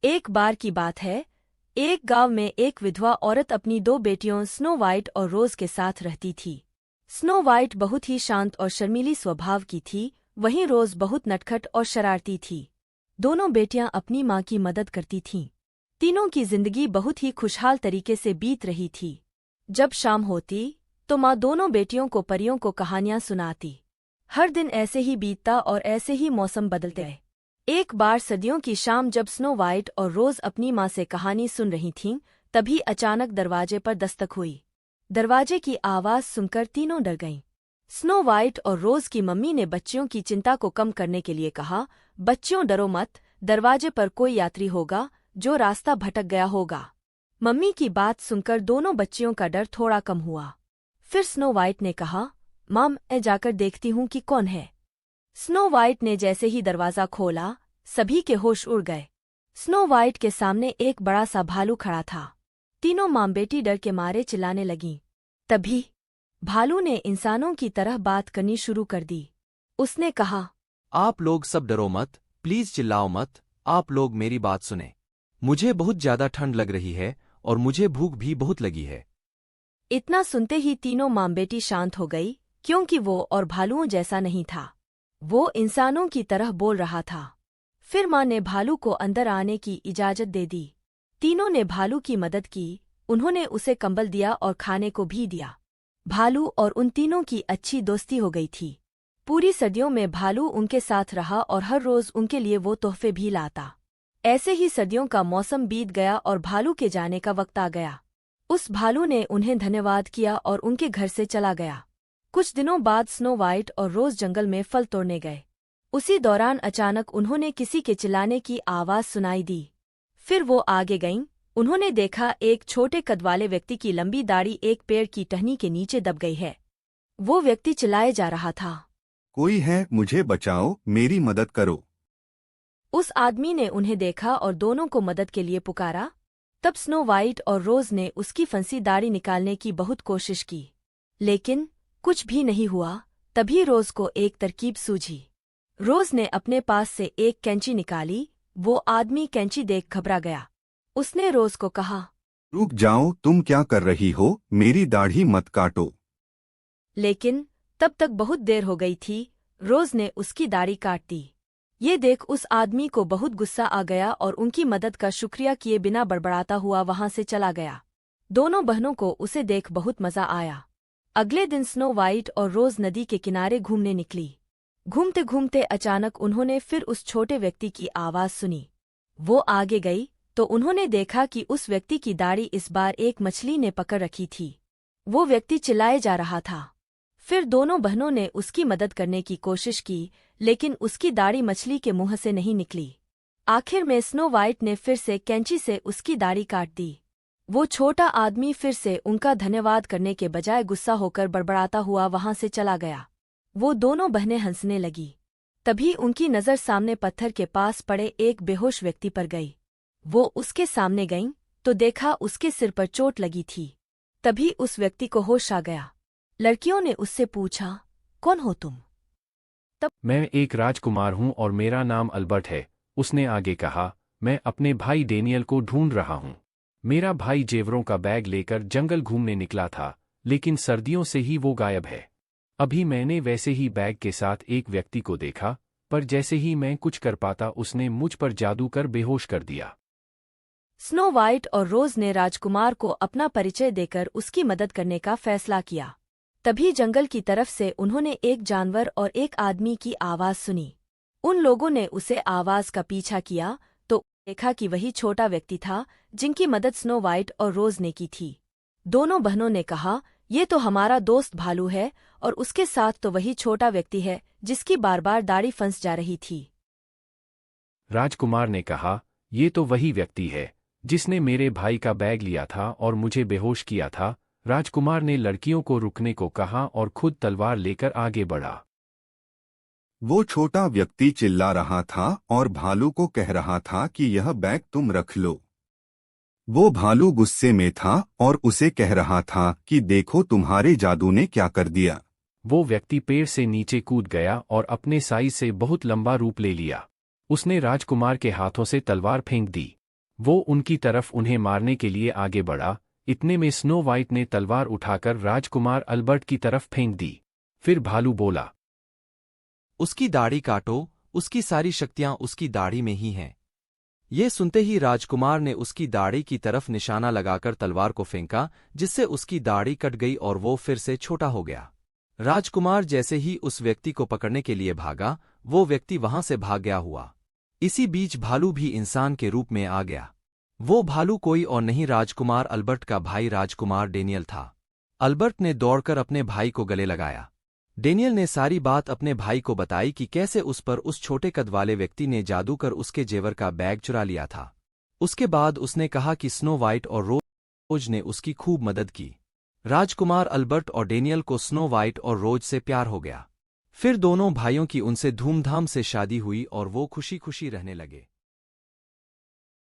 एक बार की बात है, एक गांव में एक विधवा औरत अपनी दो बेटियों स्नो वाइट और रोज के साथ रहती थी। स्नो वाइट बहुत ही शांत और शर्मीली स्वभाव की थी, वहीं रोज बहुत नटखट और शरारती थी। दोनों बेटियां अपनी माँ की मदद करती थीं। तीनों की जिंदगी बहुत ही खुशहाल तरीके से बीत रही थी। जब शाम होती तो माँ दोनों बेटियों को परियों को कहानियां सुनाती। हर दिन ऐसे ही बीतता और ऐसे ही मौसम बदलते गए। एक बार सर्दियों की शाम जब स्नो वाइट और रोज अपनी माँ से कहानी सुन रही थीं, तभी अचानक दरवाजे पर दस्तक हुई। दरवाजे की आवाज सुनकर तीनों डर गईं। स्नो वाइट और रोज की मम्मी ने बच्चियों की चिंता को कम करने के लिए कहा, बच्चियों डरो मत, दरवाजे पर कोई यात्री होगा जो रास्ता भटक गया होगा। मम्मी की बात सुनकर दोनों बच्चियों का डर थोड़ा कम हुआ। फिर स्नो वाइट ने कहा, मम, मैं जाकर देखती हूँ कि कौन है। स्नो वाइट ने जैसे ही दरवाजा खोला, सभी के होश उड़ गए। स्नो वाइट के सामने एक बड़ा सा भालू खड़ा था। तीनों माँ बेटी डर के मारे चिल्लाने लगीं। तभी भालू ने इंसानों की तरह बात करनी शुरू कर दी। उसने कहा, आप लोग सब डरो मत, प्लीज चिल्लाओ मत, आप लोग मेरी बात सुने। मुझे बहुत ज्यादा ठंड लग रही है और मुझे भूख भी बहुत लगी है। इतना सुनते ही तीनों माँ बेटी शांत हो गई, क्योंकि वो और भालुओं जैसा नहीं था। वो इंसानों की तरह बोल रहा था। फिर माँ ने भालू को अंदर आने की इजाजत दे दी। तीनों ने भालू की मदद की, उन्होंने उसे कंबल दिया और खाने को भी दिया। भालू और उन तीनों की अच्छी दोस्ती हो गई थी। पूरी सर्दियों में भालू उनके साथ रहा और हर रोज उनके लिए वो तोहफे भी लाता। ऐसे ही सर्दियों का मौसम बीत गया और भालू के जाने का वक्त आ गया। उस भालू ने उन्हें धन्यवाद किया और उनके घर से चला गया। कुछ दिनों बाद स्नो वाइट और रोज जंगल में फल तोड़ने गए। उसी दौरान अचानक उन्होंने किसी के चिल्लाने की आवाज सुनाई दी। फिर वो आगे गईं। उन्होंने देखा एक छोटे कद वाले व्यक्ति की लंबी दाढ़ी एक पेड़ की टहनी के नीचे दब गई है। वो व्यक्ति चिल्लाए जा रहा था, कोई है, मुझे बचाओ, मेरी मदद करो। उस आदमी ने उन्हें देखा और दोनों को मदद के लिए पुकारा। तब स्नो वाइट और रोज ने उसकी फंसी दाढ़ी निकालने की बहुत कोशिश की, लेकिन कुछ भी नहीं हुआ। तभी रोज को एक तरकीब सूझी। रोज ने अपने पास से एक कैंची निकाली। वो आदमी कैंची देख घबरा गया। उसने रोज को कहा, रुक जाओ, तुम क्या कर रही हो, मेरी दाढ़ी मत काटो। लेकिन तब तक बहुत देर हो गई थी। रोज ने उसकी दाढ़ी काट दी। ये देख उस आदमी को बहुत गुस्सा आ गया और उनकी मदद का शुक्रिया किए बिना बड़बड़ाता हुआ वहां से चला गया। दोनों बहनों को उसे देख बहुत मजा आया। अगले दिन स्नो वाइट और रोज नदी के किनारे घूमने निकली। घूमते घूमते अचानक उन्होंने फिर उस छोटे व्यक्ति की आवाज सुनी। वो आगे गई तो उन्होंने देखा कि उस व्यक्ति की दाढ़ी इस बार एक मछली ने पकड़ रखी थी। वो व्यक्ति चिल्लाए जा रहा था। फिर दोनों बहनों ने उसकी मदद करने की कोशिश की, लेकिन उसकी दाढ़ी मछली के मुंह से नहीं निकली। आखिर में स्नो वाइट ने फिर से कैंची से उसकी दाढ़ी काट दी। वो छोटा आदमी फिर से उनका धन्यवाद करने के बजाय गुस्सा होकर बड़बड़ाता हुआ वहां से चला गया। वो दोनों बहनें हंसने लगी। तभी उनकी नज़र सामने पत्थर के पास पड़े एक बेहोश व्यक्ति पर गई। वो उसके सामने गईं तो देखा उसके सिर पर चोट लगी थी। तभी उस व्यक्ति को होश आ गया। लड़कियों ने उससे पूछा, कौन हो तुम? मैं एक राजकुमार हूँ और मेरा नाम अल्बर्ट है। उसने आगे कहा, मैं अपने भाई डेनियल को ढूंढ रहा हूँ। मेरा भाई जेवरों का बैग लेकर जंगल घूमने निकला था, लेकिन सर्दियों से ही वो गायब है। अभी मैंने वैसे ही बैग के साथ एक व्यक्ति को देखा, पर जैसे ही मैं कुछ कर पाता उसने मुझ पर जादू कर बेहोश कर दिया। स्नो वाइट और रोज ने राजकुमार को अपना परिचय देकर उसकी मदद करने का फैसला किया। तभी जंगल की तरफ से उन्होंने एक जानवर और एक आदमी की आवाज सुनी। उन लोगों ने उसे आवाज का पीछा किया तो देखा कि वही छोटा व्यक्ति था जिनकी मदद स्नो वाइट और रोज ने की थी। दोनों बहनों ने कहा, ये तो हमारा दोस्त भालू है और उसके साथ तो वही छोटा व्यक्ति है जिसकी बार बार दाढ़ी फंस जा रही थी। राजकुमार ने कहा, ये तो वही व्यक्ति है जिसने मेरे भाई का बैग लिया था और मुझे बेहोश किया था। राजकुमार ने लड़कियों को रुकने को कहा और खुद तलवार लेकर आगे बढ़ा। वो छोटा व्यक्ति चिल्ला रहा था और भालू को कह रहा था कि यह बैग तुम रख लो। वो भालू गुस्से में था और उसे कह रहा था कि देखो तुम्हारे जादू ने क्या कर दिया। वो व्यक्ति पेड़ से नीचे कूद गया और अपने साइज से बहुत लंबा रूप ले लिया। उसने राजकुमार के हाथों से तलवार फेंक दी। वो उनकी तरफ उन्हें मारने के लिए आगे बढ़ा। इतने में स्नो वाइट ने तलवार उठाकर राजकुमार अल्बर्ट की तरफ फेंक दी। फिर भालू बोला, उसकी दाढ़ी काटो, उसकी सारी शक्तियां उसकी दाढ़ी में ही हैं। ये सुनते ही राजकुमार ने उसकी दाढ़ी की तरफ निशाना लगाकर तलवार को फेंका, जिससे उसकी दाढ़ी कट गई और वो फिर से छोटा हो गया। राजकुमार जैसे ही उस व्यक्ति को पकड़ने के लिए भागा, वो व्यक्ति वहां से भाग गया हुआ। इसी बीच भालू भी इंसान के रूप में आ गया। वो भालू कोई और नहीं राजकुमार अल्बर्ट का भाई राजकुमार डेनियल था। अल्बर्ट ने दौड़कर अपने भाई को गले लगाया। डेनियल ने सारी बात अपने भाई को बताई कि कैसे उस पर उस छोटे कद वाले व्यक्ति ने जादू कर उसके जेवर का बैग चुरा लिया था। उसके बाद उसने कहा कि स्नो वाइट और रोज ने उसकी खूब मदद की। राजकुमार अल्बर्ट और डेनियल को स्नो वाइट और रोज से प्यार हो गया। फिर दोनों भाइयों की उनसे धूमधाम से शादी हुई और वो खुशी खुशी रहने लगे।